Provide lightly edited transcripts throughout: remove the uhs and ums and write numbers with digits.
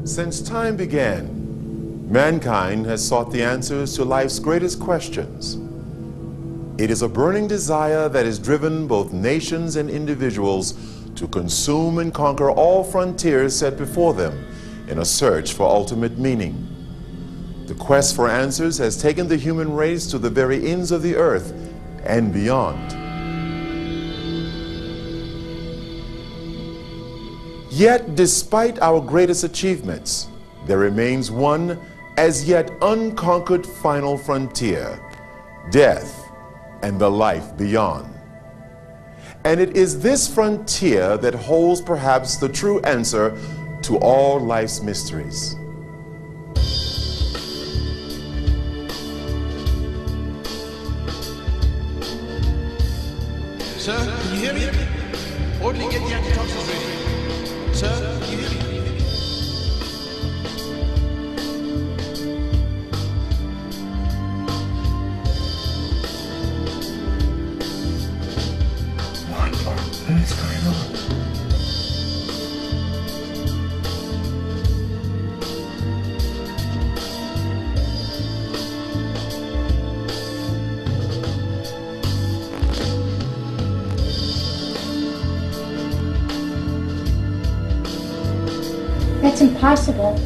Since time began, mankind has sought the answers to life's greatest questions. It is a burning desire that has driven both nations and individuals to consume and conquer all frontiers set before them in a search for ultimate meaning. The quest for answers has taken the human race to the very ends of the earth and beyond. Yet, despite our greatest achievements, there remains one as yet unconquered final frontier: death and the life beyond. And it is this frontier that holds perhaps the true answer to all life's mysteries. Sir, can you hear me? Orderly, get the antitoxins ready. Sir, can you hear me? What on earth is going on? That's impossible.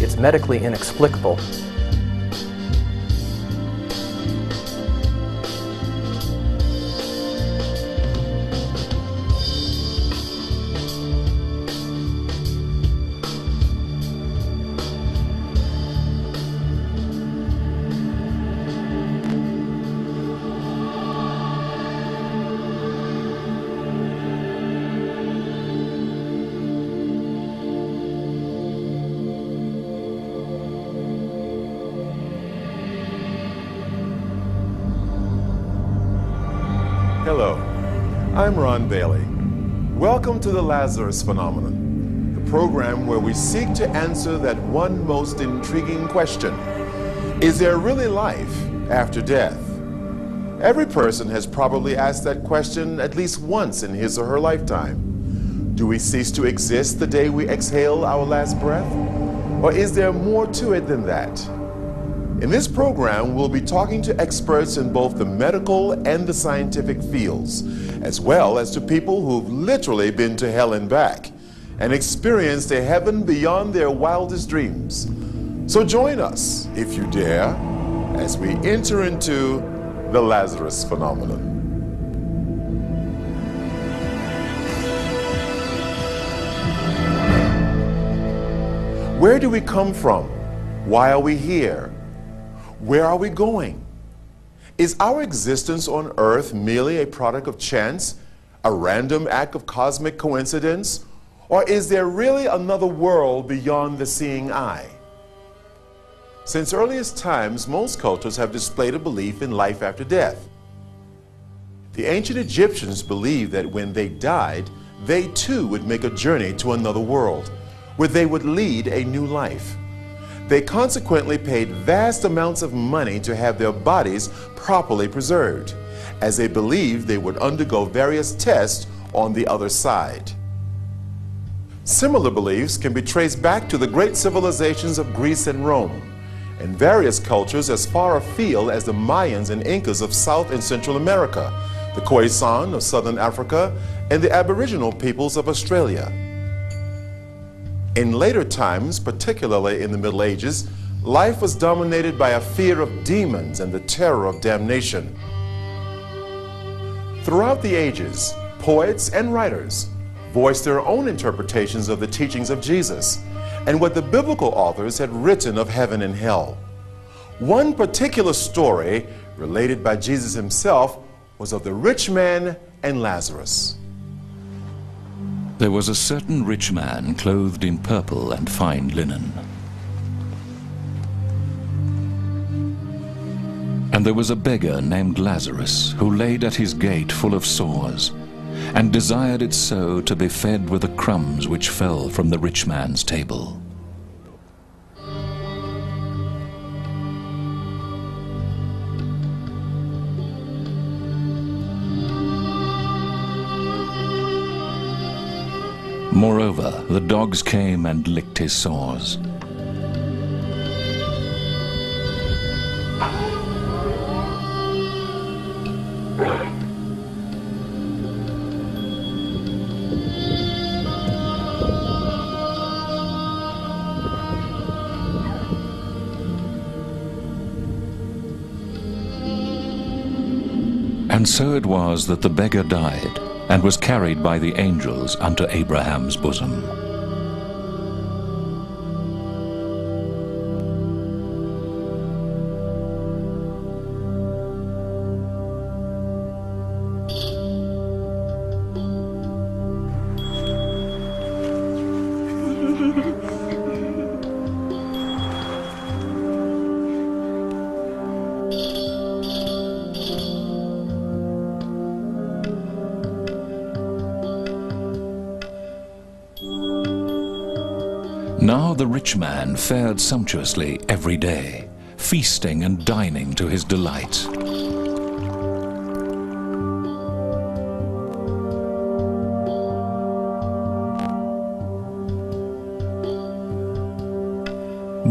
It's medically inexplicable. Hello, I'm Ron Bailey. Welcome to the Lazarus phenomenon, the program where we seek to answer that one most intriguing question: is there really life after death? Every person has probably asked that question at least once in his or her lifetime. Do we cease to exist the day we exhale our last breath? Or is there more to it than that? In this program, we'll be talking to experts in both the medical and the scientific fields, as well as to people who've literally been to hell and back and experienced a heaven beyond their wildest dreams. So join us, if you dare, as we enter into the Lazarus phenomenon. Where do we come from? Why are we here? Where are we going? Is our existence on Earth merely a product of chance, a random act of cosmic coincidence, or is there really another world beyond the seeing eye? Since earliest times, most cultures have displayed a belief in life after death. The ancient Egyptians believed that when they died, they too would make a journey to another world, where they would lead a new life. They consequently paid vast amounts of money to have their bodies properly preserved, as they believed they would undergo various tests on the other side. Similar beliefs can be traced back to the great civilizations of Greece and Rome, and various cultures as far afield as the Mayans and Incas of South and Central America, the Khoisan of Southern Africa, and the Aboriginal peoples of Australia. In later times, particularly in the Middle Ages, life was dominated by a fear of demons and the terror of damnation. Throughout the ages, poets and writers voiced their own interpretations of the teachings of Jesus and what the biblical authors had written of heaven and hell. One particular story, related by Jesus himself, was of the rich man and Lazarus. There was a certain rich man clothed in purple and fine linen. And there was a beggar named Lazarus, who laid at his gate full of sores, and desired it so to be fed with the crumbs which fell from the rich man's table. Moreover, the dogs came and licked his sores. And so it was that the beggar died, and was carried by the angels unto Abraham's bosom. Now the rich man fared sumptuously every day, feasting and dining to his delight.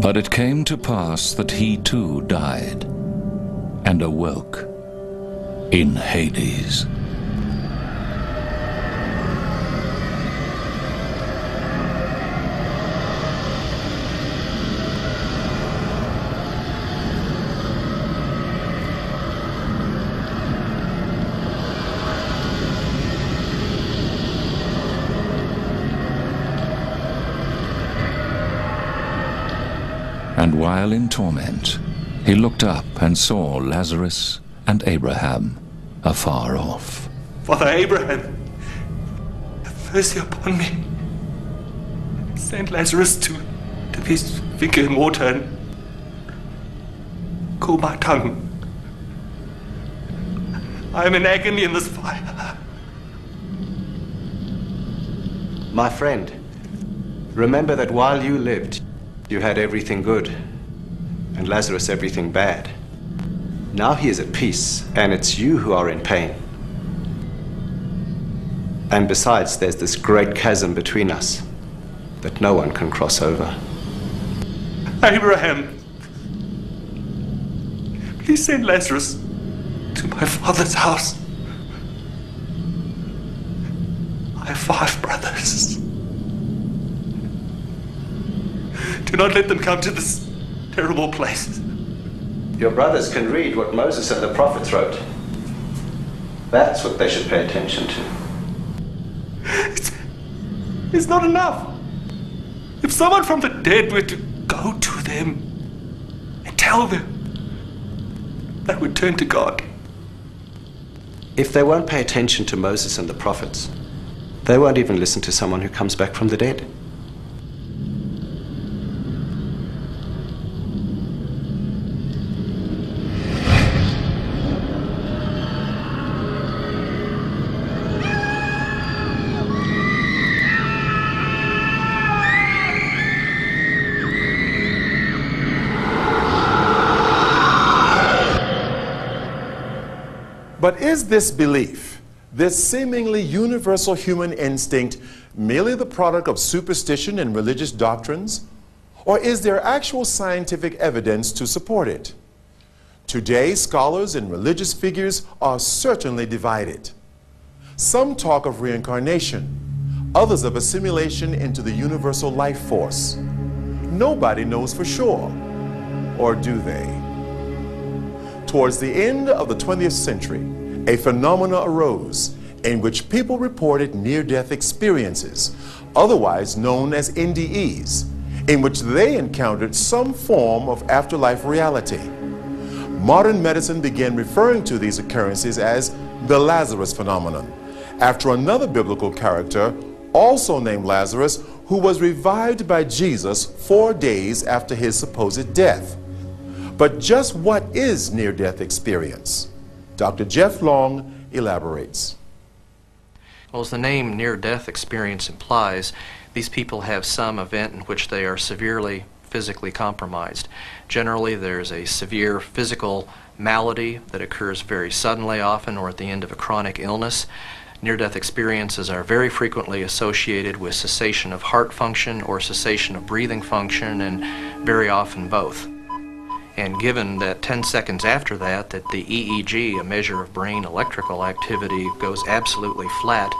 But it came to pass that he too died, and awoke in Hades. And while in torment, he looked up and saw Lazarus and Abraham afar off. Father Abraham, have mercy upon me. Send Lazarus to this vicar in water and cool my tongue. I am in agony in this fire. My friend, remember that while you lived, you had everything good, and Lazarus everything bad. Now he is at peace, and it's you who are in pain. And besides, there's this great chasm between us that no one can cross over. Abraham, please send Lazarus to my father's house. I have 5 brothers. Do not let them come to this terrible place. Your brothers can read what Moses and the prophets wrote. That's what they should pay attention to. It's not enough. If someone from the dead were to go to them and tell them, they would turn to God. If they won't pay attention to Moses and the prophets, they won't even listen to someone who comes back from the dead. But is this belief, this seemingly universal human instinct, merely the product of superstition and religious doctrines? Or is there actual scientific evidence to support it? Today, scholars and religious figures are certainly divided. Some talk of reincarnation, others of assimilation into the universal life force. Nobody knows for sure, or do they? Towards the end of the 20th century, a phenomena arose in which people reported near-death experiences, otherwise known as NDEs, in which they encountered some form of afterlife reality. Modern medicine began referring to these occurrences as the Lazarus phenomenon, after another biblical character, also named Lazarus, who was revived by Jesus 4 days after his supposed death. But just what is near-death experience? Dr. Jeff Long elaborates. Well, as the name near-death experience implies, these people have some event in which they are severely physically compromised. Generally, there's a severe physical malady that occurs very suddenly often or at the end of a chronic illness. Near-death experiences are very frequently associated with cessation of heart function or cessation of breathing function, and very often both. And given that 10 seconds after that the EEG, a measure of brain electrical activity, goes absolutely flat,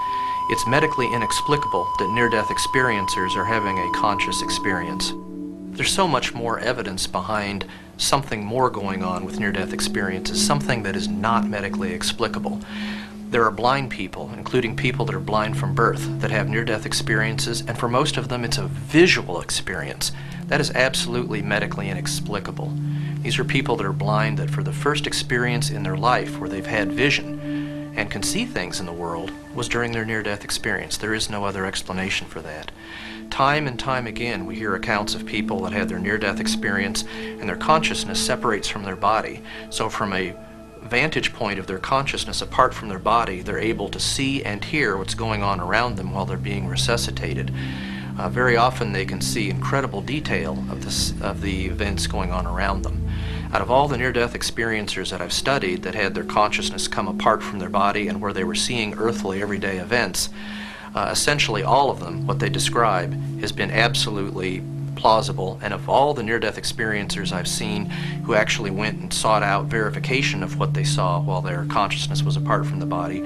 it's medically inexplicable that near-death experiencers are having a conscious experience. There's so much more evidence behind something more going on with near-death experiences, something that is not medically explicable. There are blind people, including people that are blind from birth, that have near-death experiences, and for most of them it's a visual experience. That is absolutely medically inexplicable. These are people that are blind that for the first experience in their life where they've had vision and can see things in the world was during their near-death experience. There is no other explanation for that. Time and time again we hear accounts of people that had their near-death experience and their consciousness separates from their body. So from a vantage point of their consciousness apart from their body, they're able to see and hear what's going on around them while they're being resuscitated. Very often they can see incredible detail of the events going on around them. Out of all the near-death experiencers that I've studied that had their consciousness come apart from their body and where they were seeing earthly everyday events, essentially all of them, what they describe, has been absolutely plausible. And of all the near-death experiencers I've seen who actually went and sought out verification of what they saw while their consciousness was apart from the body,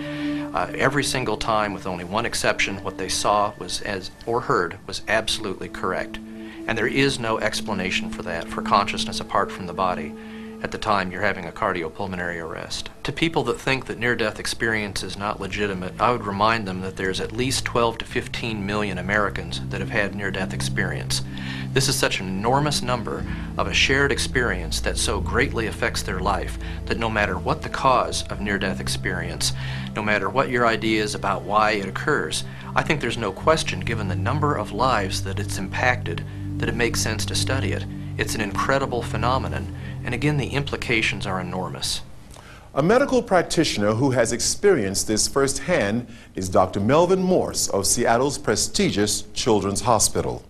every single time, with only one exception, what they saw was or heard was absolutely correct. And there is no explanation for that, for consciousness apart from the body at the time you're having a cardiopulmonary arrest. To people that think that near-death experience is not legitimate, I would remind them that there's at least 12 to 15 million Americans that have had near-death experience. This is such an enormous number of a shared experience that so greatly affects their life that no matter what the cause of near-death experience, no matter what your idea is about why it occurs, I think there's no question, given the number of lives that it's impacted, that it makes sense to study it. It's an incredible phenomenon, and again, the implications are enormous. A medical practitioner who has experienced this firsthand is Dr. Melvin Morse of Seattle's prestigious Children's Hospital.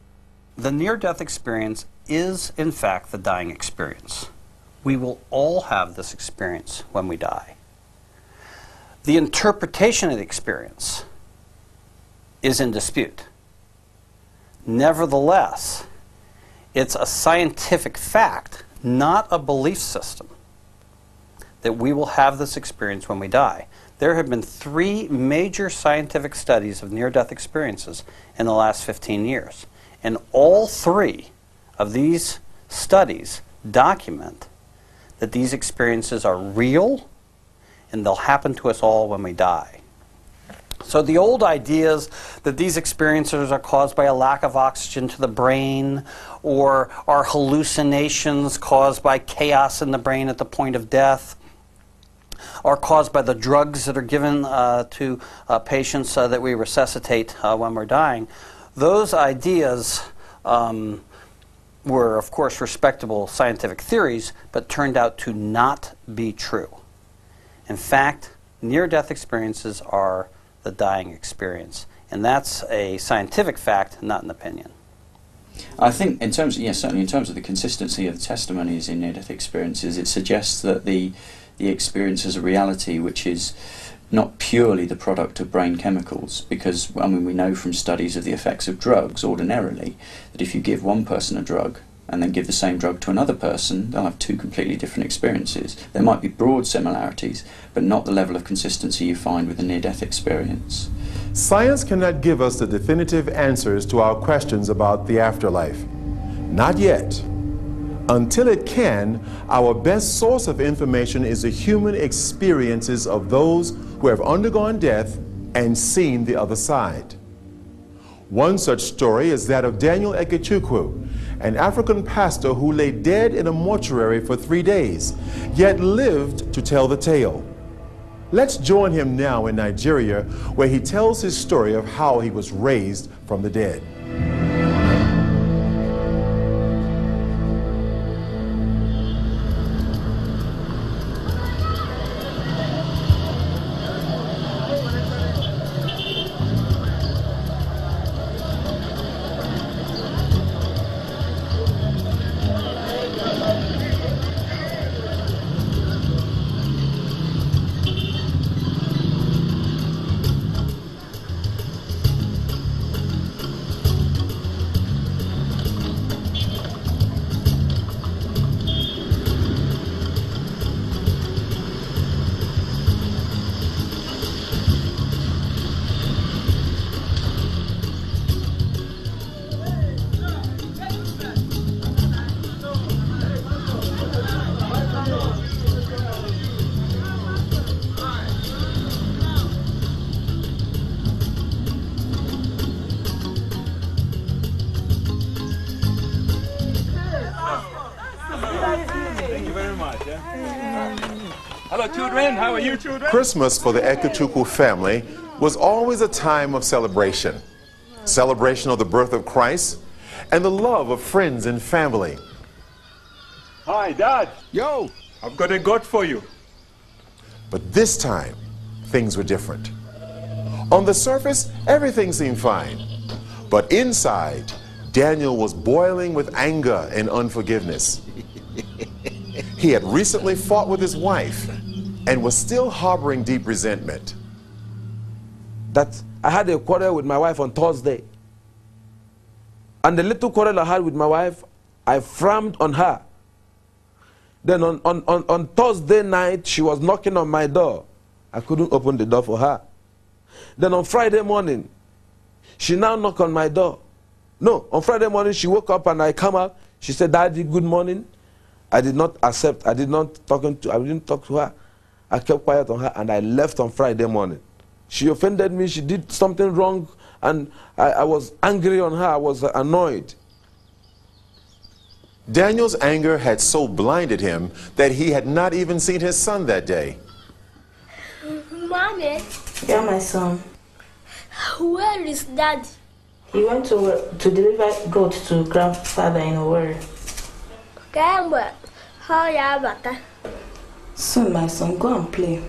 The near-death experience is, in fact, the dying experience. We will all have this experience when we die. The interpretation of the experience is in dispute. Nevertheless, it's a scientific fact, not a belief system, that we will have this experience when we die. There have been 3 major scientific studies of near-death experiences in the last 15 years. And all 3 of these studies document that these experiences are real and they'll happen to us all when we die. So the old ideas that these experiences are caused by a lack of oxygen to the brain, or are hallucinations caused by chaos in the brain at the point of death, are caused by the drugs that are given to patients that we resuscitate when we're dying, those ideas were, of course, respectable scientific theories, but turned out to not be true. In fact, near-death experiences are the dying experience. And that's a scientific fact, not an opinion. I think in terms of, yes, certainly in terms of the consistency of the testimonies in near-death experiences, it suggests that the experience is a reality which is not purely the product of brain chemicals, because, I mean, we know from studies of the effects of drugs ordinarily that if you give one person a drug and then give the same drug to another person, they'll have 2 completely different experiences. There might be broad similarities, but not the level of consistency you find with a near-death experience. Science cannot give us the definitive answers to our questions about the afterlife. Not yet. Until it can, our best source of information is the human experiences of those who have undergone death and seen the other side. One such story is that of Daniel EKECHUKWU, an African pastor who lay dead in a mortuary for 3 days, yet lived to tell the tale. Let's join him now in Nigeria, where he tells his story of how he was raised from the dead. Hello, children. How are you, children? Christmas for the EKECHUKWU family was always a time of celebration. Celebration of the birth of Christ and the love of friends and family. Hi, Dad. Yo, I've got a goat for you. But this time, things were different. On the surface, everything seemed fine. But inside, Daniel was boiling with anger and unforgiveness. He had recently fought with his wife and was still harboring deep resentment. That I had a quarrel with my wife on Thursday. And the little quarrel I had with my wife, I frowned on her. Then on Thursday night, she was knocking on my door. I couldn't open the door for her. Then on Friday morning, she now knocked on my door. No, on Friday morning, she woke up and I come out. She said, Daddy, good morning. I did not accept. I didn't talk to her. I kept quiet on her and I left on Friday morning. She offended me. She did something wrong and I was angry on her. I was annoyed. Daniel's anger had so blinded him that he had not even seen his son that day. Mommy. Yeah, my son. Where is Dad? He went to deliver goat to grandfather in Owerri. Soon, my son, go and play.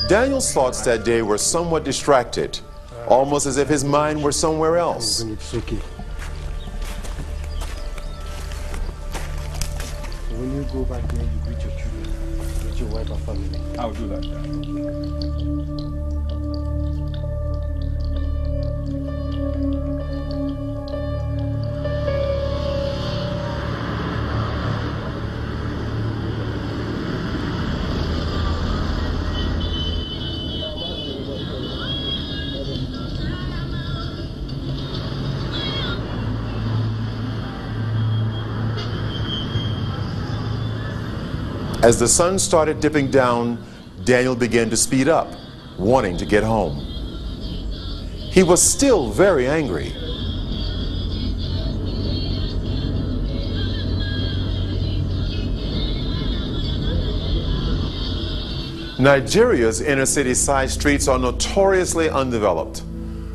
Daniel's thoughts that day were somewhat distracted, almost as if his mind were somewhere else. When you go back there, you greet your children, greet your wife and family. I'll do that. As the sun started dipping down, Daniel began to speed up, wanting to get home. He was still very angry. Nigeria's inner city side streets are notoriously undeveloped,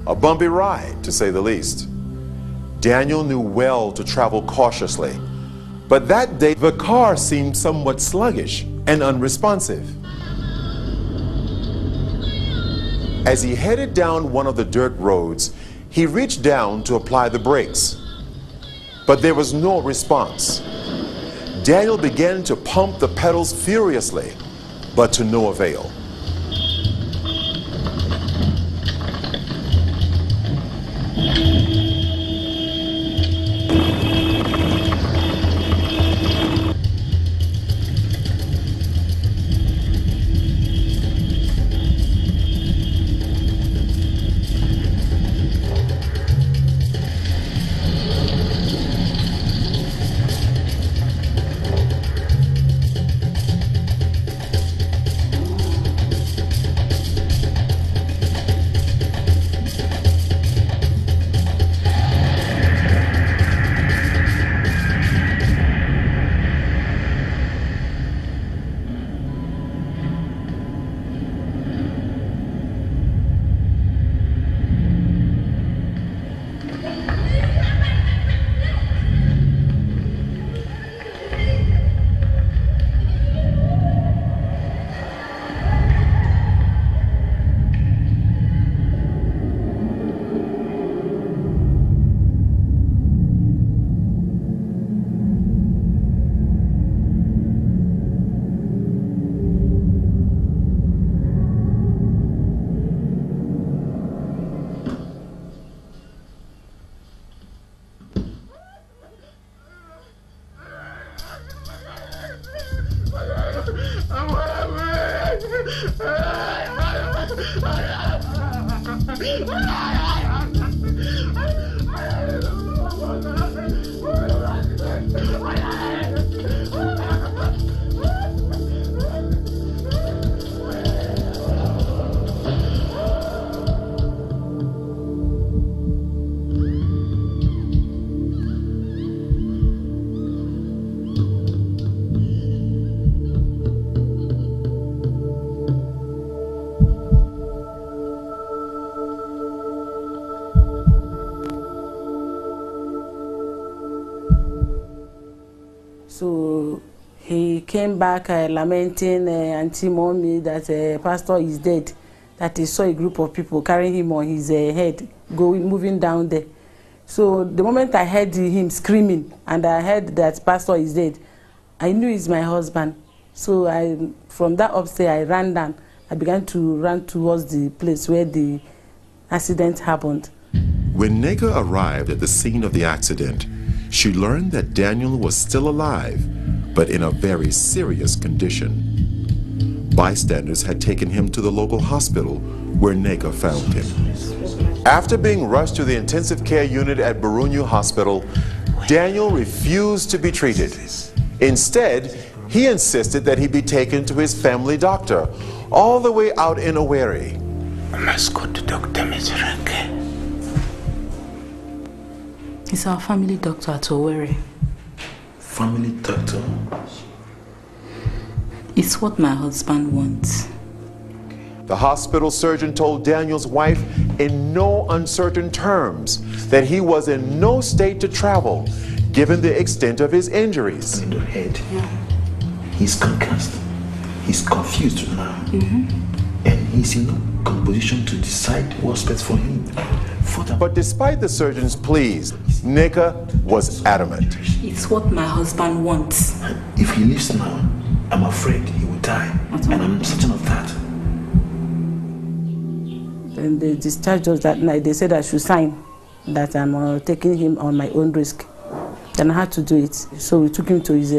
a bumpy ride to say the least. Daniel knew well to travel cautiously. But that day, the car seemed somewhat sluggish and unresponsive. As he headed down one of the dirt roads, he reached down to apply the brakes. But there was no response. Daniel began to pump the pedals furiously, but to no avail. So he came back lamenting Auntie Mommy that pastor is dead, that he saw a group of people carrying him on his head, moving down there. So the moment I heard him screaming and I heard that pastor is dead, I knew he's my husband. So from that upstairs, I ran down. I began to run towards the place where the accident happened. When Nega arrived at the scene of the accident, she learned that Daniel was still alive, but in a very serious condition. Bystanders had taken him to the local hospital, where Nega found him. After being rushed to the intensive care unit at Burunyu Hospital, Daniel refused to be treated. Instead, he insisted that he be taken to his family doctor, all the way out in Owerri. I must go to Dr. Mizranke. He's our family doctor at Owerri. Family doctor? It's what my husband wants. The hospital surgeon told Daniel's wife in no uncertain terms that he was in no state to travel, given the extent of his injuries. In the head. He's concussed. He's confused now. And he's in no position to decide what's best for him. But despite the surgeon's pleas, Nega was adamant. It's what my husband wants. If he lives now, I'm afraid he will die. And I'm certain of that. Then they discharged us that night. They said I should sign that I'm taking him on my own risk. Then I had to do it. So we took him to his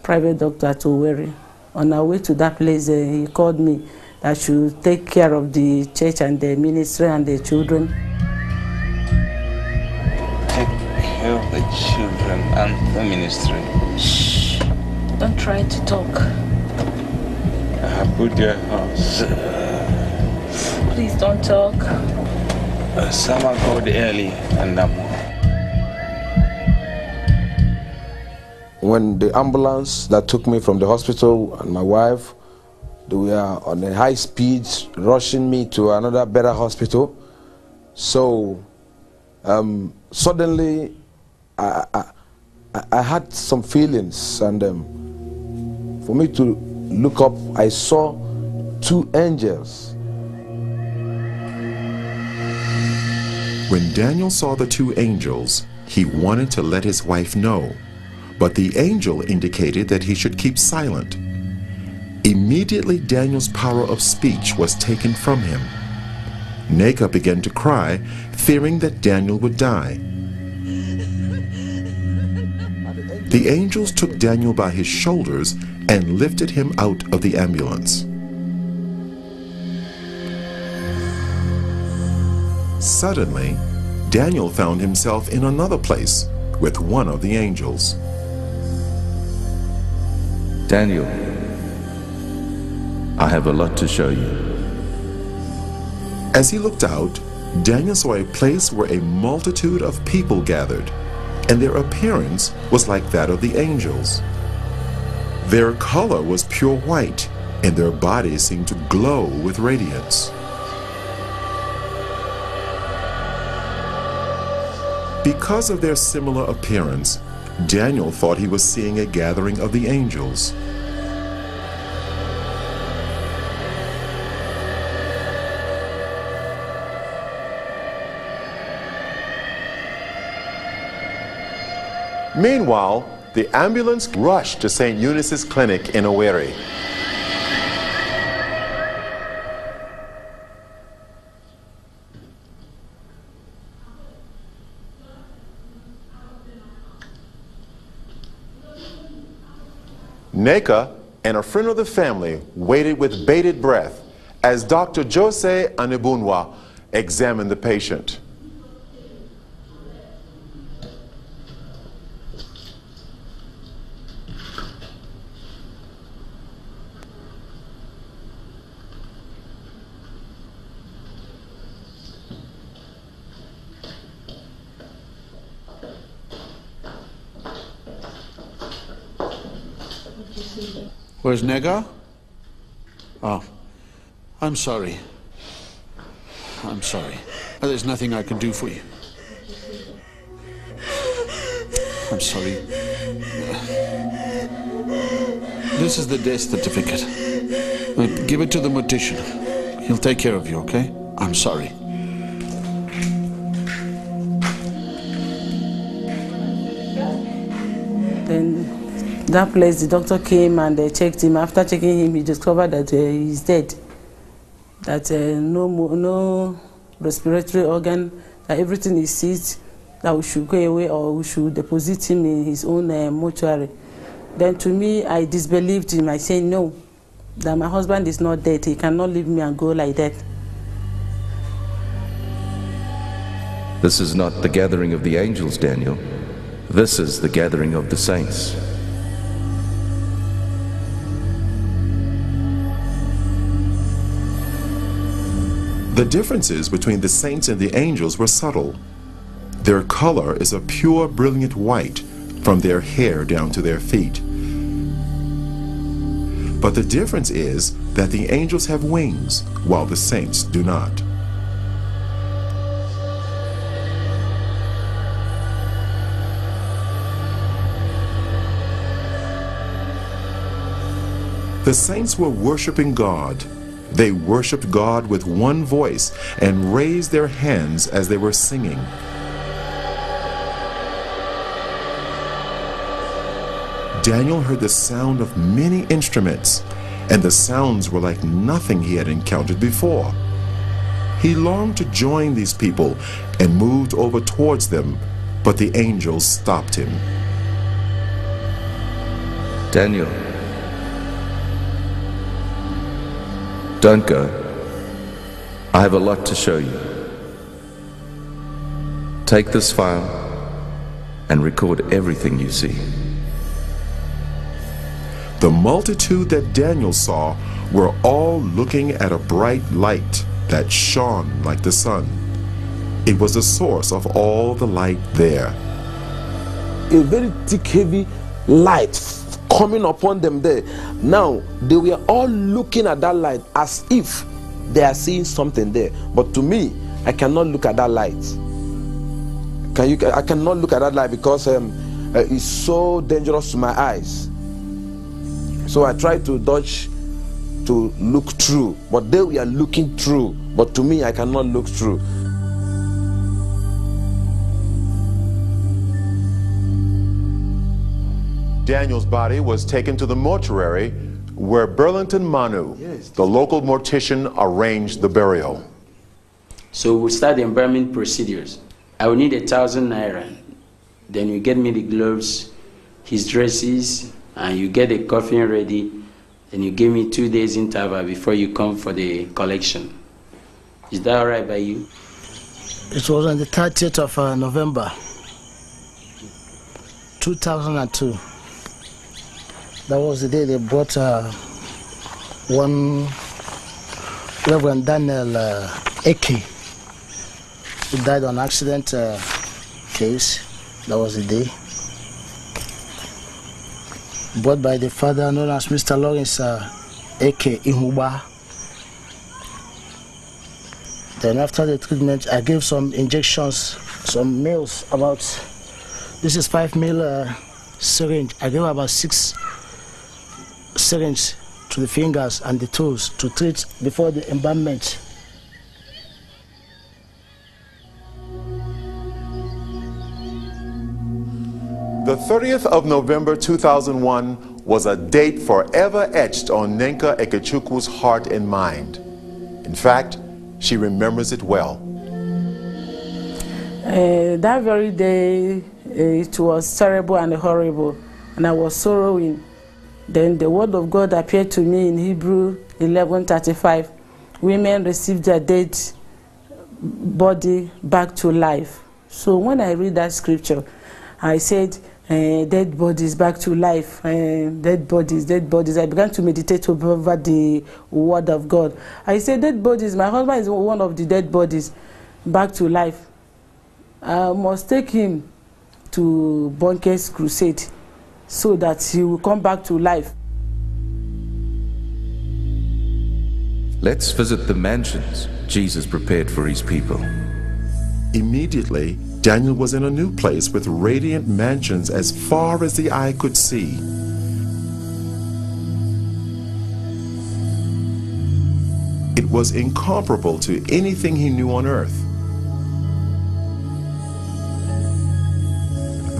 private doctor at Owerri. On our way to that place, he called me that I should take care of the church and the ministry and the children. Take care of the children and the ministry. Shh. Don't try to talk. I have put your house. Please don't talk. Some are called early and more. When the ambulance that took me from the hospital and my wife, they were on a high speed rushing me to another better hospital. So suddenly I had some feelings, and for me to look up, I saw two angels. When Daniel saw the two angels, he wanted to let his wife know, but the angel indicated that he should keep silent. Immediately, Daniel's power of speech was taken from him. Nega began to cry, fearing that Daniel would die. The angels took Daniel by his shoulders and lifted him out of the ambulance. Suddenly, Daniel found himself in another place with one of the angels. Daniel, I have a lot to show you. As he looked out, Daniel saw a place where a multitude of people gathered, and their appearance was like that of the angels. Their color was pure white, and their bodies seemed to glow with radiance. Because of their similar appearance, Daniel thought he was seeing a gathering of the angels. Meanwhile, the ambulance rushed to St. Eunice's clinic in Owerri. Neka and a friend of the family waited with bated breath as Dr. Jose Anibunwa examine the patient. Where's Nega? Oh, I'm sorry. I'm sorry. There's nothing I can do for you. I'm sorry. This is the death certificate. Give it to the mortician. He'll take care of you, okay? I'm sorry. Then that place, the doctor came and they checked him. After checking him, he discovered that he's dead. That no respiratory organ, that everything is seized, that we should go away or we should deposit him in his own mortuary. Then to me, I disbelieved him. I said, no, that my husband is not dead. He cannot leave me and go like that. This is not the gathering of the angels, Daniel. This is the gathering of the saints. The differences between the saints and the angels were subtle. Their color is a pure, brilliant white from their hair down to their feet. But the difference is that the angels have wings, while the saints do not. The saints were worshiping God. They worshiped God with one voice and raised their hands as they were singing. Daniel heard the sound of many instruments, and the sounds were like nothing he had encountered before. He longed to join these people and moved over towards them, but the angels stopped him. Daniel, don't go. I have a lot to show you. Take this file and record everything you see. The multitude that Daniel saw were all looking at a bright light that shone like the sun. It was the source of all the light there. A very thick, heavy light coming upon them there. Now, they were all looking at that light as if they are seeing something there. But to me, I cannot look at that light. I cannot look at that light because it's so dangerous to my eyes. So I try to dodge to look through. But they were looking through. But to me, I cannot look through. Daniel's body was taken to the mortuary where Burlington Manu, the local mortician, arranged the burial. So we'll start the embalming procedures. I will need 1,000 naira. Then you get me the gloves, his dresses, and you get the coffin ready. Then you give me 2 days interval before you come for the collection. Is that all right by you? It was on the 30th of November, 2002. That was the day they brought one Reverend Daniel Eke, who died on accident case. That was the day. Brought by the father known as Mr. Lawrence Eke Ihuba. Then after the treatment, I gave some injections, some meals, about, this is 5 mil syringe. I gave about 6 syringes to the fingers and the toes to treat before the embalmment. The 30th of November 2001 was a date forever etched on Nneka EKECHUKWU's heart and mind. In fact, she remembers it well. That very day, it was terrible and horrible, and I was sorrowing. Then the word of God appeared to me in Hebrew 11:35. Women receive their dead body back to life. So when I read that scripture, I said, dead bodies back to life, dead bodies, dead bodies. I began to meditate over the word of God. I said, dead bodies, my husband is one of the dead bodies back to life. I must take him to Bunker's crusade so that he will come back to life. Let's visit the mansions Jesus prepared for his people. Immediately, Daniel was in a new place with radiant mansions as far as the eye could see. It was incomparable to anything he knew on earth.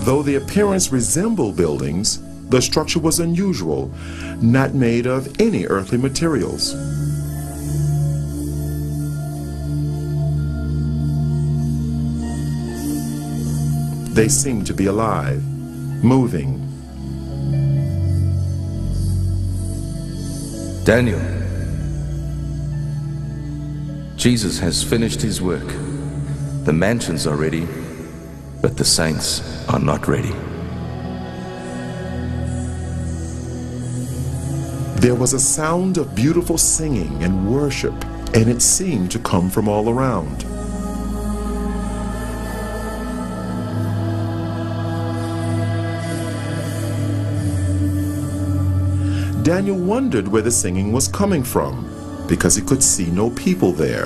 Though the appearance resembled buildings, the structure was unusual, not made of any earthly materials. They seemed to be alive, moving. Daniel, Jesus has finished his work. The mansions are ready, but the saints are not ready. There was a sound of beautiful singing and worship, and it seemed to come from all around. Daniel wondered where the singing was coming from, because he could see no people there.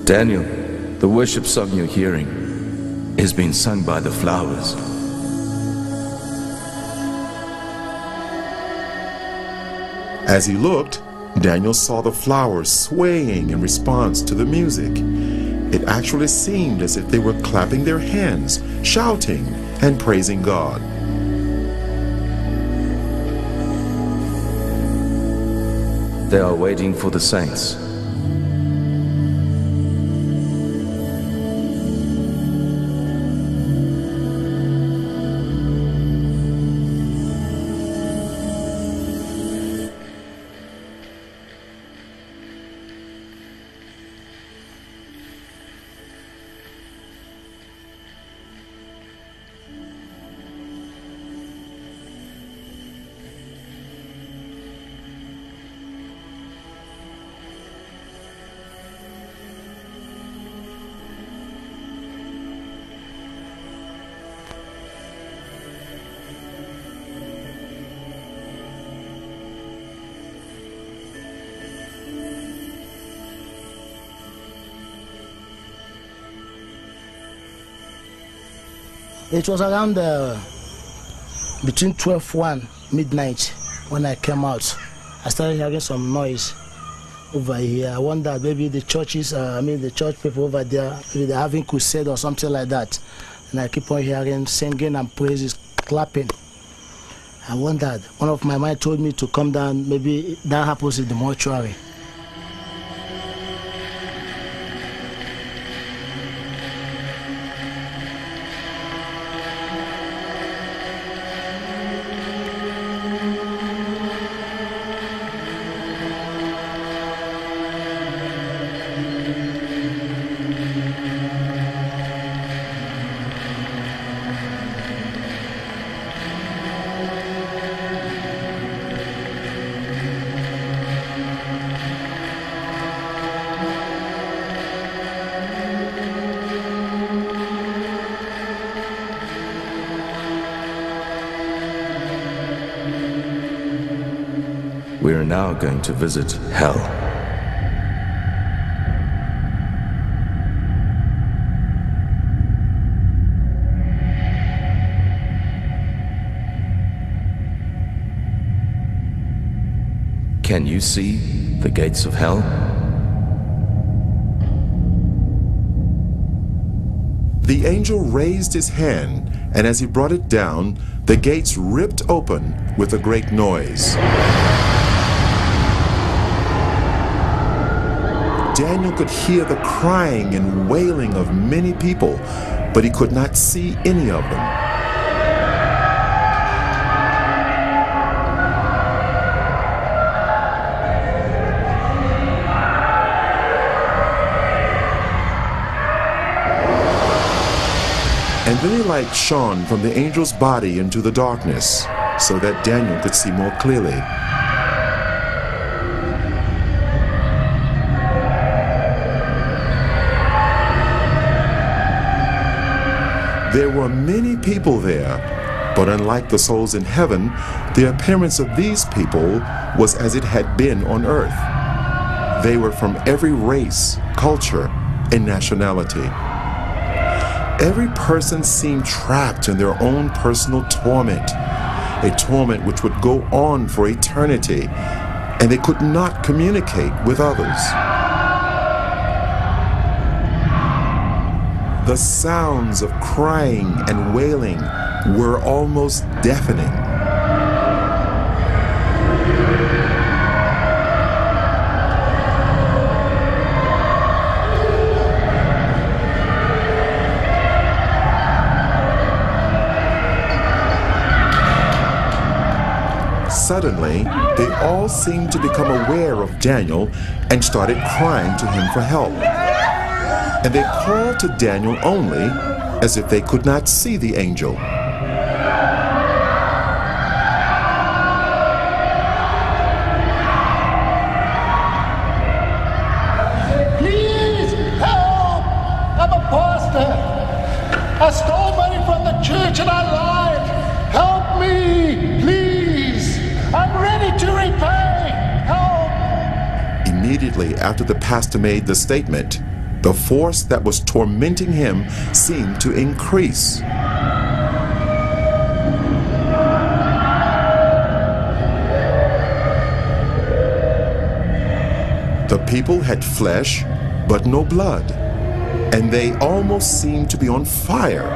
Daniel, the worship song you're hearing is being sung by the flowers. As he looked, Daniel saw the flowers swaying in response to the music. It actually seemed as if they were clapping their hands, shouting, and praising God. They are waiting for the saints. It was around between 12:01 midnight when I came out. I started hearing some noise over here. I wondered maybe the churches, the church people over there, maybe they're having crusade or something like that. And I keep on hearing singing and praises, clapping. I wondered. One of my mind told me to come down. Maybe that happens in the mortuary. We are now going to visit hell. Can you see the gates of hell? The angel raised his hand, and as he brought it down, the gates ripped open with a great noise. Daniel could hear the crying and wailing of many people, but he could not see any of them. And then a light shone from the angel's body into the darkness, so that Daniel could see more clearly. There were many people there, but unlike the souls in heaven, the appearance of these people was as it had been on earth. They were from every race, culture, and nationality. Every person seemed trapped in their own personal torment, a torment which would go on for eternity, and they could not communicate with others. The sounds of crying and wailing were almost deafening. Suddenly, they all seemed to become aware of Daniel and started crying to him for help. And they called to Daniel only, as if they could not see the angel. Please help! I'm a pastor. I stole money from the church and I lied. Help me, please. I'm ready to repay. Help! Immediately after the pastor made the statement, the force that was tormenting him seemed to increase. The people had flesh, but no blood, and they almost seemed to be on fire,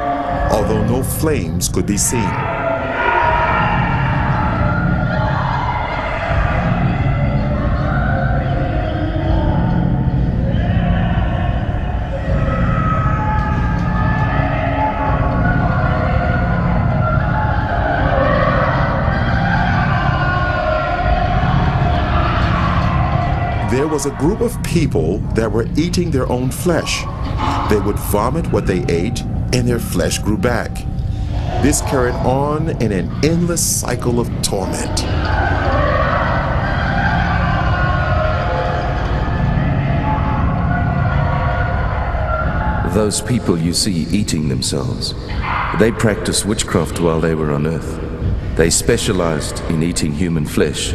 although no flames could be seen. There was a group of people that were eating their own flesh. They would vomit what they ate, and their flesh grew back. This carried on in an endless cycle of torment. Those people you see eating themselves, they practiced witchcraft while they were on earth. They specialized in eating human flesh,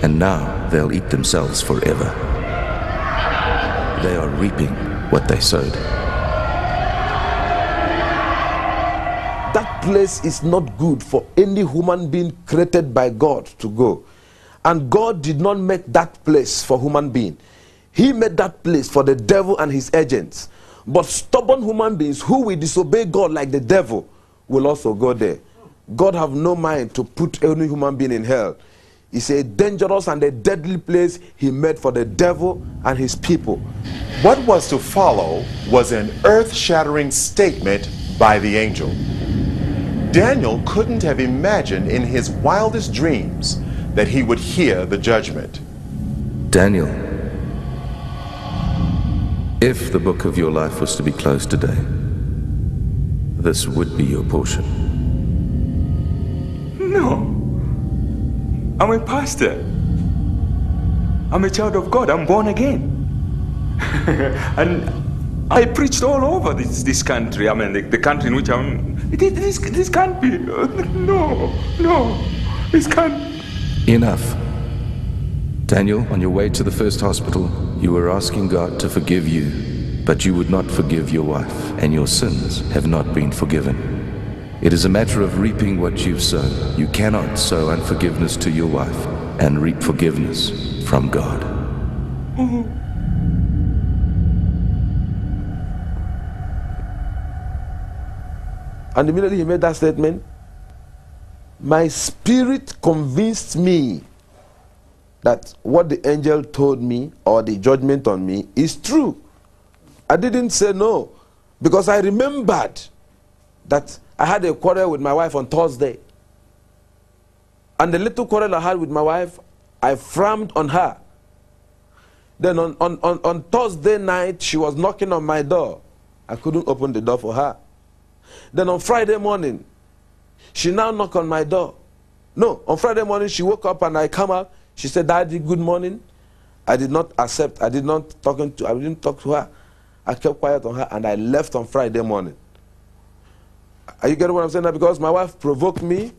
and now they'll eat themselves forever. They are reaping what they sowed. That place is not good for any human being created by God to go. And God did not make that place for human being. He made that place for the devil and his agents. But stubborn human beings who will disobey God like the devil will also go there. God have no mind to put any human being in hell. It's a dangerous and a deadly place he made for the devil and his people. What was to follow was an earth-shattering statement by the angel. Daniel couldn't have imagined in his wildest dreams that he would hear the judgment. Daniel, if the book of your life was to be closed today, this would be your portion. No. I'm a pastor. I'm a child of God. I'm born again. And I preached all over this country. I mean, the country in which I'm... This can't be... No. This can't... Enough. Daniel, on your way to the first hospital, you were asking God to forgive you, but you would not forgive your wife, and your sins have not been forgiven. It is a matter of reaping what you've sown. You cannot sow unforgiveness to your wife and reap forgiveness from God. And immediately he made that statement, my spirit convinced me that what the angel told me or the judgment on me is true. I didn't say no, because I remembered that I had a quarrel with my wife on Thursday. And the little quarrel I had with my wife, I frowned on her. Then on Thursday night, she was knocking on my door. I couldn't open the door for her. Then on Friday morning, she now knocked on my door. No, on Friday morning, she woke up and I come out. She said, Daddy, good morning. I did not accept. I didn't talk to her. I kept quiet on her and I left on Friday morning. Are you getting what I'm saying now? Because my wife provoked me.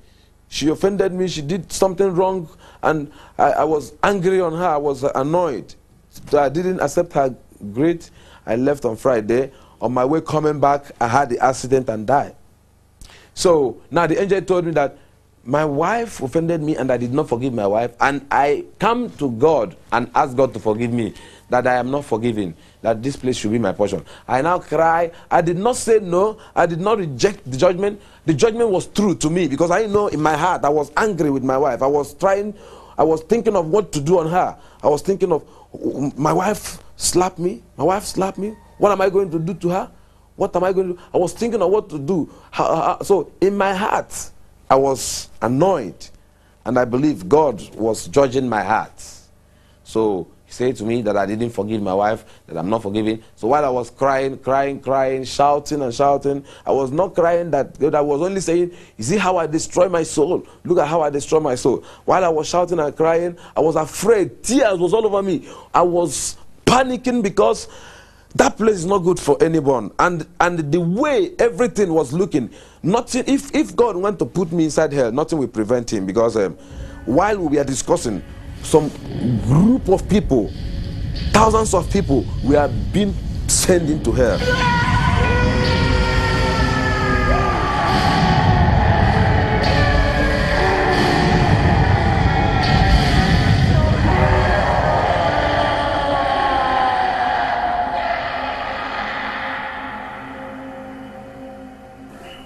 She offended me. She did something wrong. And I was angry on her. I was annoyed. So I didn't accept her greet. I left on Friday. On my way coming back, I had the accident and died. So now the angel told me that my wife offended me and I did not forgive my wife. And I come to God and ask God to forgive me, that I am not forgiven, that this place should be my portion. I now cry. I did not say no. I did not reject the judgment. The judgment was true to me because I know in my heart I was angry with my wife. I was thinking of what to do on her. I was thinking of, my wife slapped me. My wife slapped me. What am I going to do to her? What am I going to do? I was thinking of what to do. So in my heart, I was annoyed. And I believe God was judging my heart. So he said to me that I didn't forgive my wife, that I'm not forgiving. So while I was crying, shouting and shouting, I was not crying that I was only saying, you see how I destroy my soul? Look at how I destroy my soul. While I was shouting and crying, I was afraid. Tears was all over me. I was panicking because that place is not good for anyone. And the way everything was looking, nothing, if God went to put me inside hell, nothing will prevent him. Because while we were discussing, some group of people, thousands of people, we are being sent into hell.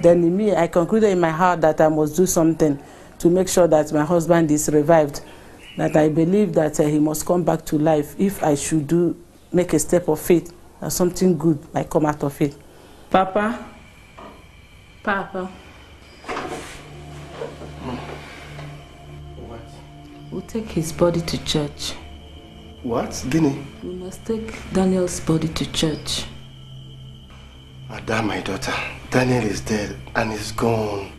Then in me, I concluded in my heart that I must do something to make sure that my husband is revived. That I believe that he must come back to life if I should make a step of faith, that something good might come out of it. Papa? Papa? What? We'll take his body to church. What? Guinea? We must take Daniel's body to church. Madam, my daughter, Daniel is dead and is gone.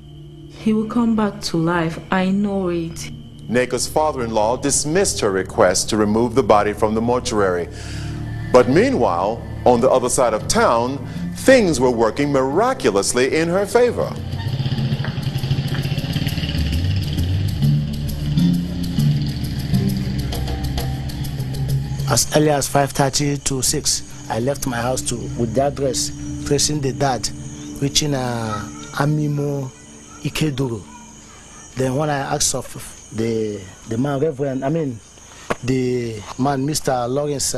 He will come back to life, I know it. Neka's father-in-law dismissed her request to remove the body from the mortuary. But meanwhile, on the other side of town, things were working miraculously in her favor. As early as 5:30 to 6, I left my house with the address, tracing the dad, reaching Amimo Ikeduru. Then when I asked of the man, the man, Mr. Lawrence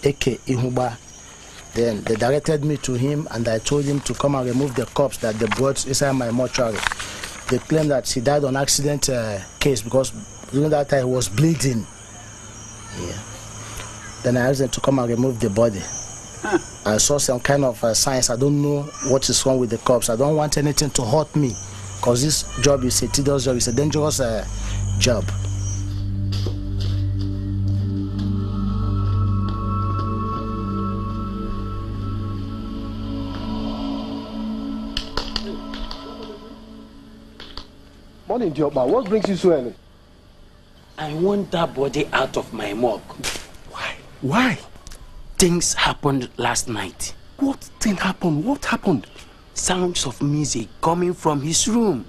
Eke Ihuba, then they directed me to him and I told him to come and remove the corpse that they brought inside my mortuary. They claimed that he died on accident case because during that time he was bleeding. Yeah. Then I asked them to come and remove the body. I saw some kind of signs. I don't know what is wrong with the corpse. I don't want anything to hurt me because this job is a tedious job. It's a dangerous job. Morning, Dioba. What brings you so early? I want that body out of my morgue. Why? Why? Things happened last night. What thing happened? What happened? Sounds of music coming from his room.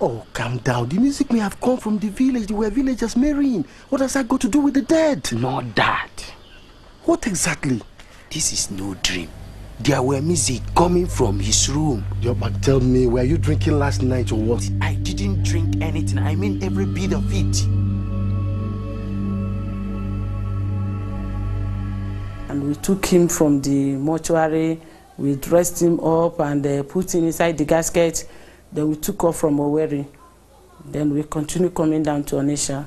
Oh, calm down. The music may have come from the village. They were villagers marrying. What does that got to do with the dead? Not that. What exactly? This is no dream. There were music coming from his room. But tell me, were you drinking last night or what? I didn't drink anything. I mean every bit of it. And we took him from the mortuary. We dressed him up and put him inside the casket. Then we took off from Owerri. Then we continued coming down to Onitsha.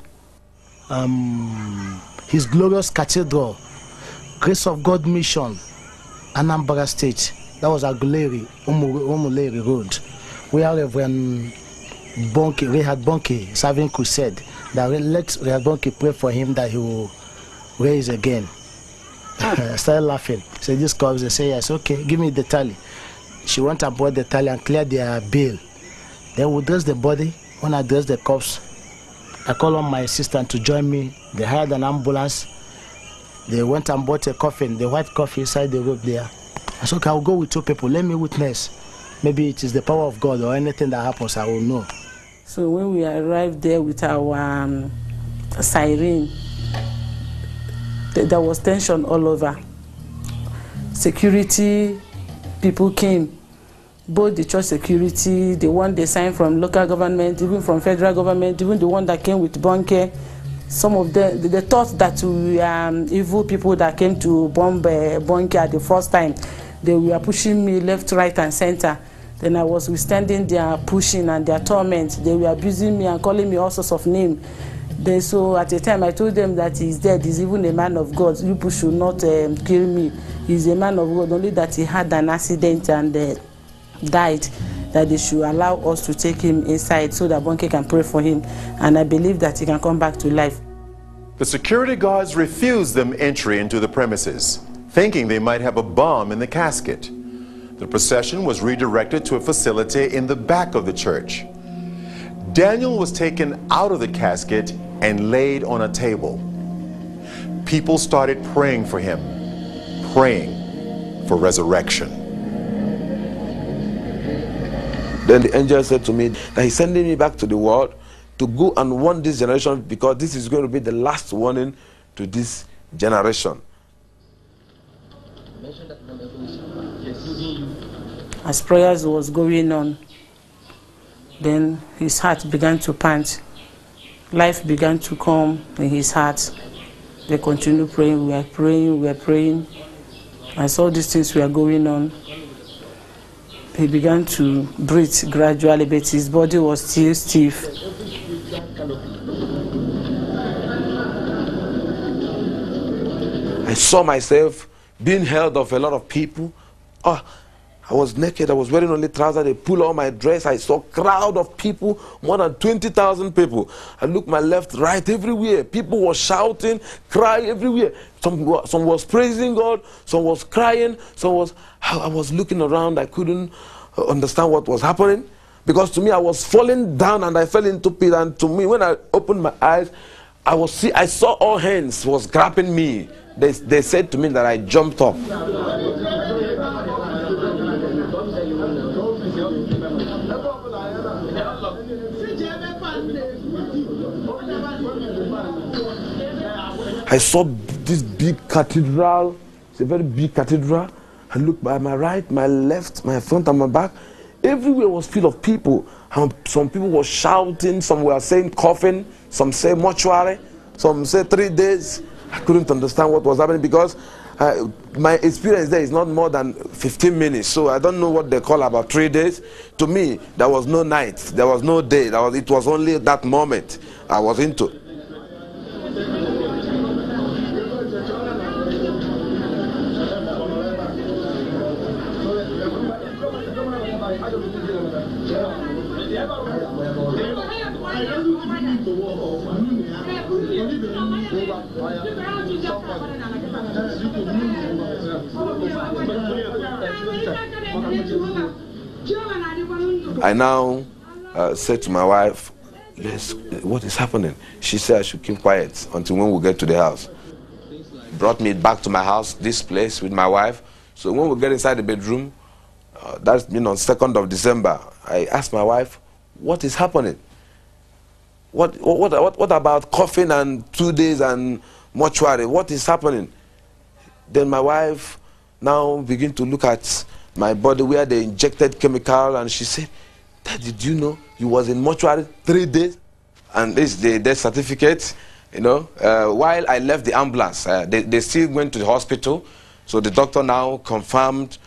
His glorious cathedral, Grace of God Mission, Anambra State. That was Aguleri, Umuleri Road, where Reverend Rehad Bonke serving crusade. That let Rehad Bonke pray for him that he will raise again. I started laughing. So this comes and say, yes, okay, give me the tally. she went aboard the tally and cleared their bill. Then we dressed the body. When I dressed the corpse, I called on my assistant to join me. They hired an ambulance. They went and bought a coffin, the white coffin inside the rope there. I said, okay, I'll go with 2 people. Let me witness. Maybe it is the power of God or anything that happens, I will know. So when we arrived there with our siren, there was tension all over. Security people came, both the church security, the one they signed from local government, even from federal government, even the one that came with bunker. Some of them, they thought that we evil people that came to bomb bunker the first time. They were pushing me left, right, and center. Then I was withstanding their pushing and their torment. They were abusing me and calling me all sorts of names. So at the time I told them that he's dead, he's even a man of God. You people should not kill me. He's a man of God, only that he had an accident and died. That they should allow us to take him inside so that Bonke can pray for him. And I believe that he can come back to life. The security guards refused them entry into the premises, thinking they might have a bomb in the casket. The procession was redirected to a facility in the back of the church. Daniel was taken out of the casket and laid on a table. People started praying for him, praying for resurrection. Then the angel said to me that he's sending me back to the world to go and warn this generation, because this is going to be the last warning to this generation. As prayers was going on, then his heart began to pant. Life began to come in his heart. They continued praying, we were praying, we were praying. I saw these things were going on. He began to breathe gradually, but his body was still stiff. I saw myself being held of a lot of people. Oh, I was naked, I was wearing only trousers, they pulled all my dress. I saw a crowd of people, more than 20,000 people. I looked my left, right, everywhere. People were shouting, crying everywhere. Some was praising God, some was crying, I was looking around, I couldn't understand what was happening. Because to me, I was falling down and I fell into pit. And to me, when I opened my eyes, I saw all hands was grabbing me. They said to me that I jumped up. I saw this big cathedral. It's a very big cathedral. I looked by my right, my left, my front and my back. Everywhere was full of people. Some people were shouting, some were saying coffin, some say mortuary, some say 3 days. I couldn't understand what was happening because my experience there is not more than 15 minutes. So I don't know what they call about 3 days. To me, there was no night, there was no day. It was only that moment I was into. I now said to my wife, yes, what is happening? She said I should keep quiet until when we get to the house. Brought me back to my house, this place with my wife. So when we get inside the bedroom, that's been on 2nd of December, I asked my wife, what is happening? What about coffin and 2 days and mortuary? What is happening? Then my wife now began to look at my body where they injected chemical, and she said, Dad, did you know you was in mortuary 3 days? And this is the death certificate, you know. While I left the ambulance, they still went to the hospital. So the doctor now confirmed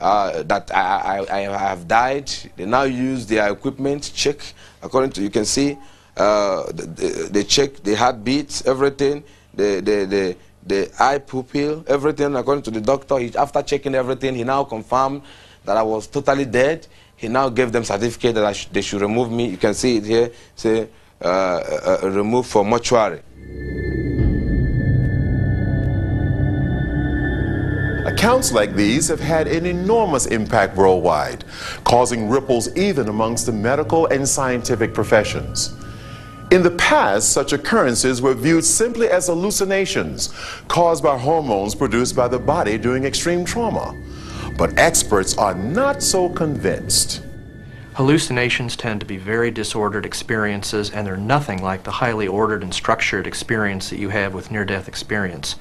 that I have died. They now use their equipment, check, according to, you can see, they check the heartbeats, everything, the eye pupil, everything, according to the doctor. After checking everything, he now confirmed that I was totally dead. He now gave them certificate that they should remove me. You can see it here, say, remove for mortuary. A Accounts like these have had an enormous impact worldwide, causing ripples even amongst the medical and scientific professions. In the past, such occurrences were viewed simply as hallucinations caused by hormones produced by the body during extreme trauma. But experts are not so convinced. Hallucinations tend to be very disordered experiences, and they're nothing like the highly ordered and structured experience that you have with near-death experience.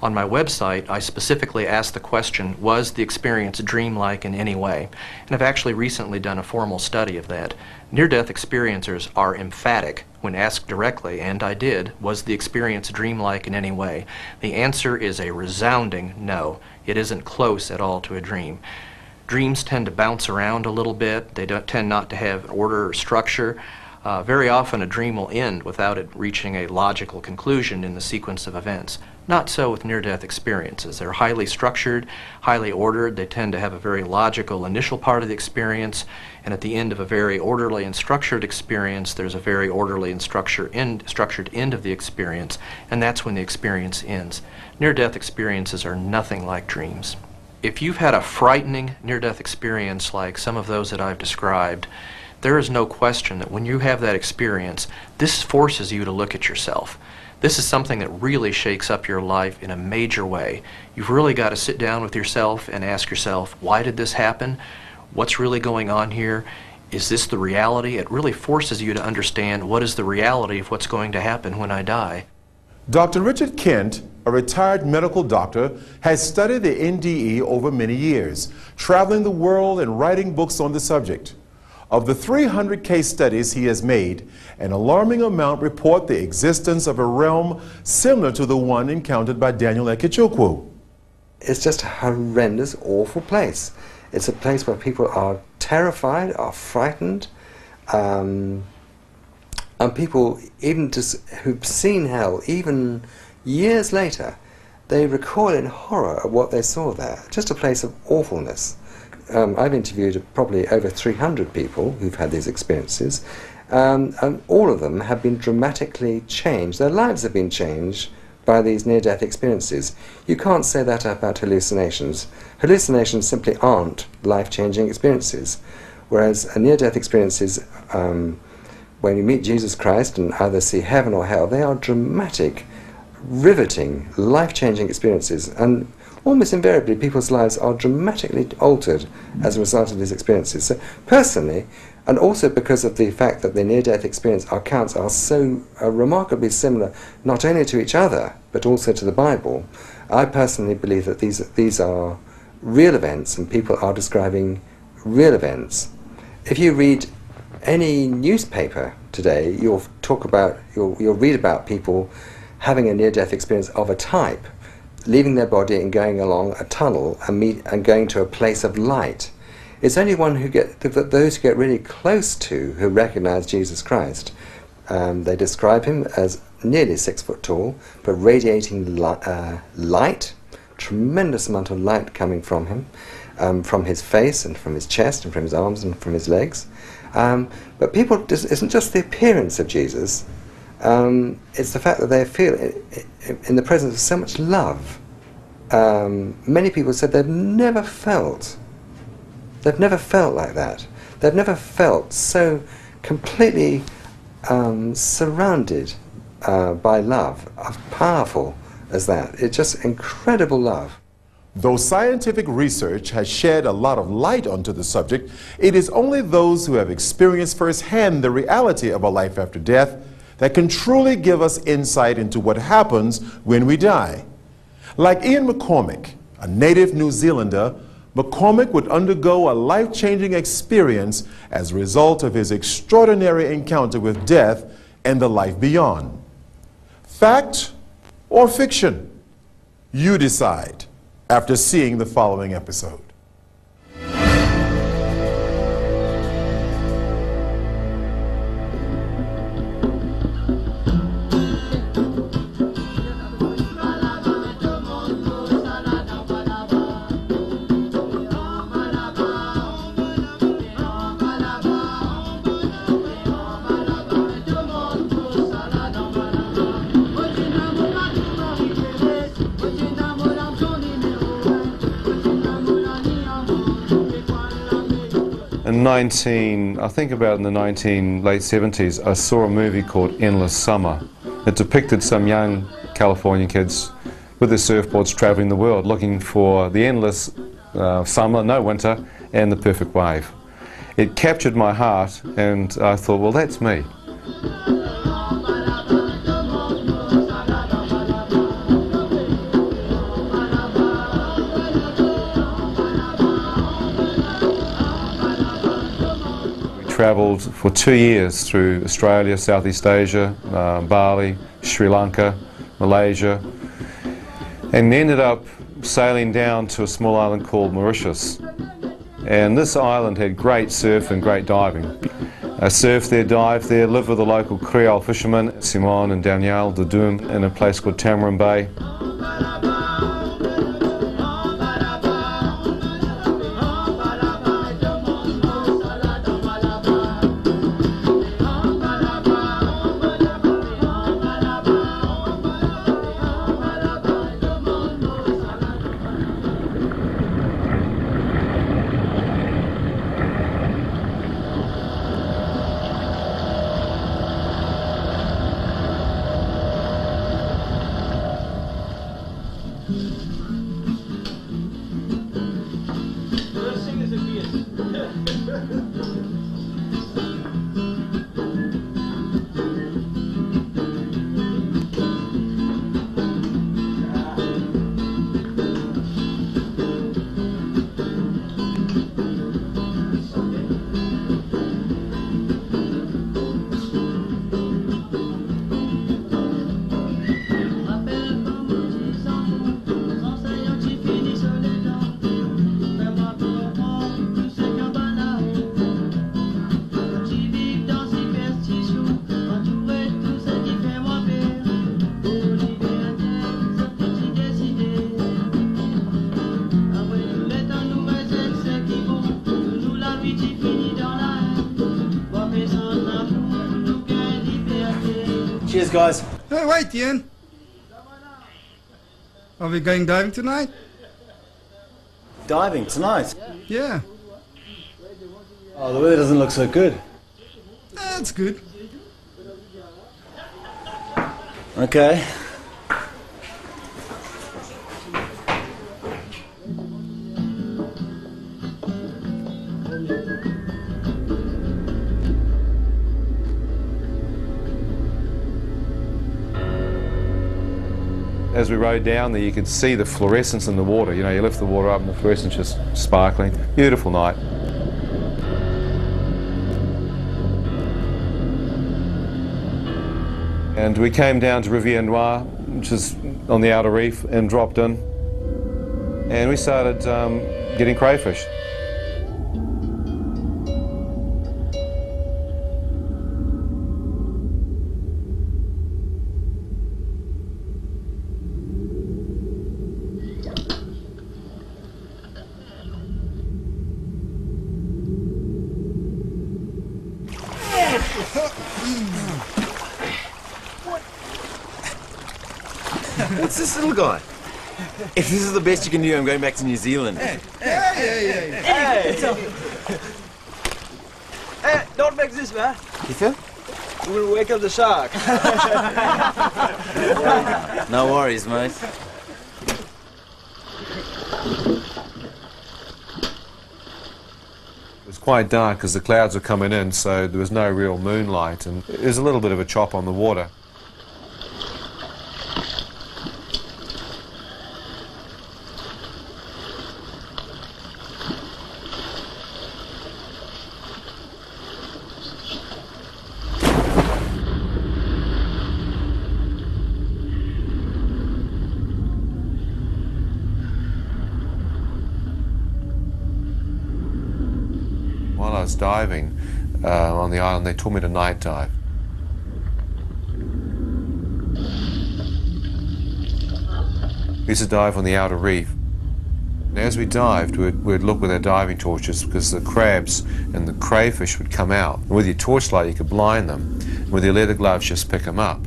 On my website, I specifically asked the question, was the experience dreamlike in any way? And I've actually recently done a formal study of that. Near-death experiencers are emphatic when asked directly, and I did, was the experience dreamlike in any way? The answer is a resounding no. It isn't close at all to a dream. Dreams tend to bounce around a little bit. They tend not to have order or structure. Very often a dream will end without it reaching a logical conclusion in the sequence of events. Not so with near-death experiences. They're highly structured, highly ordered. They tend to have a very logical initial part of the experience, and at the end of a very orderly and structured experience, there's a very orderly and structured end of the experience, and that's when the experience ends. Near-death experiences are nothing like dreams. If you've had a frightening near-death experience like some of those that I've described, there is no question that when you have that experience, this forces you to look at yourself. This is something that really shakes up your life in a major way. You've really got to sit down with yourself and ask yourself, why did this happen? What's really going on here? Is this the reality? It really forces you to understand what is the reality of what's going to happen when I die. Dr. Richard Kent, a retired medical doctor, has studied the NDE over many years, traveling the world and writing books on the subject. Of the 300 case studies he has made, an alarming amount report the existence of a realm similar to the one encountered by Daniel EKECHUKWU. It's just a horrendous, awful place. It's a place where people are terrified, are frightened, and people even just who've seen hell, even years later, they recoil in horror at what they saw there. Just a place of awfulness. I've interviewed probably over 300 people who've had these experiences, and all of them have been dramatically changed. Their lives have been changed by these near-death experiences. You can't say that about hallucinations. Hallucinations simply aren't life-changing experiences, whereas near-death experiences, when you meet Jesus Christ and either see heaven or hell, they are dramatic, riveting, life-changing experiences, and almost invariably people's lives are dramatically altered as a result of these experiences. So personally, and also because of the fact that the near-death experience accounts are so remarkably similar not only to each other but also to the Bible, I personally believe that these are real events and people are describing real events. If you read any newspaper today, you'll read about people having a near-death experience of a type, leaving their body and going along a tunnel and going to a place of light. It's only those who get really close to who recognize Jesus Christ. They describe him as nearly 6 foot tall, but radiating light, tremendous amount of light coming from him, from his face and from his chest and from his arms and from his legs. But people, it isn't just the appearance of Jesus, it's the fact that they feel in the presence of so much love. Many people said they've never felt like that. They've never felt so completely surrounded by love, powerful as that. It's just incredible love. Though scientific research has shed a lot of light onto the subject, it is only those who have experienced firsthand the reality of a life after death that can truly give us insight into what happens when we die. Like Ian McCormick, a native New Zealander, McCormick would undergo a life-changing experience as a result of his extraordinary encounter with death and the life beyond. Fact or fiction? You decide after seeing the following episode. I think about in the late 70s, I saw a movie called Endless Summer. It depicted some young Californian kids with their surfboards traveling the world looking for the endless summer, no winter, and the perfect wave. It captured my heart, and I thought, well, that's me. Travelled for 2 years through Australia, Southeast Asia, Bali, Sri Lanka, Malaysia, and ended up sailing down to a small island called Mauritius. And this island had great surf and great diving. I surfed there, dived there, lived with the local Creole fishermen, Simon and Danielle Dadoum, in a place called Tamarin Bay. Cheers, guys. Hey, wait, Ian. Are we going diving tonight? Diving tonight? Yeah. Oh, the weather doesn't look so good. That's good. Okay. As we rode down there, you could see the fluorescence in the water. You know, you lift the water up and the fluorescence just sparkling. Beautiful night. And we came down to Rivière Noire, which is on the outer reef, and dropped in. And we started getting crayfish. What's this little guy? If this is the best you can do, I'm going back to New Zealand. Hey! Hey, don't make this, man. You feel? We'll wake up the shark. No worries, mate. It was quite dark because the clouds were coming in, so there was no real moonlight, and there was a little bit of a chop on the water. While I was diving on the island, they taught me to night dive. We used to dive on the outer reef. And as we dived, we'd look with our diving torches because the crabs and the crayfish would come out. And with your torchlight, you could blind them. And with your leather gloves, just pick them up.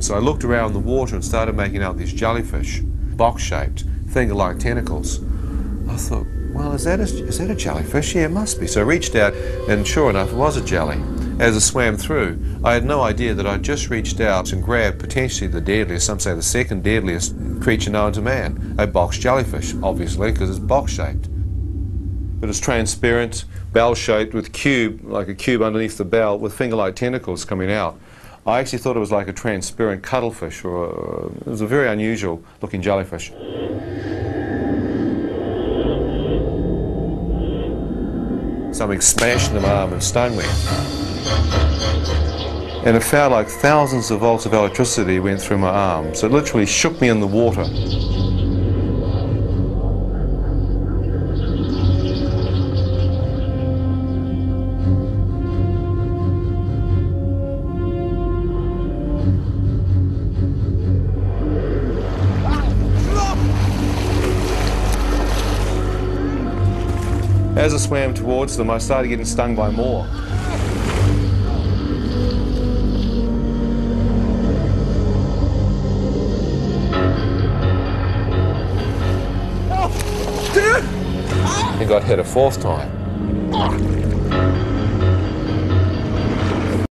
So I looked around the water and started making out these jellyfish, box-shaped, finger-like tentacles. I thought, well, is that a jellyfish? Yeah, it must be. So I reached out, and sure enough, it was a jelly. As I swam through, I had no idea that I'd just reached out and grabbed potentially the deadliest, some say the second deadliest creature known to man, a box jellyfish, obviously, because it's box-shaped. But it's transparent, bell-shaped with like a cube underneath the bell with finger-like tentacles coming out. I actually thought it was like a transparent cuttlefish, or it was a very unusual looking jellyfish. Something smashed into my arm and stung me. And it felt like thousands of volts of electricity went through my arm, so it literally shook me in the water. As I swam towards them, I started getting stung by more. I got hit a fourth time.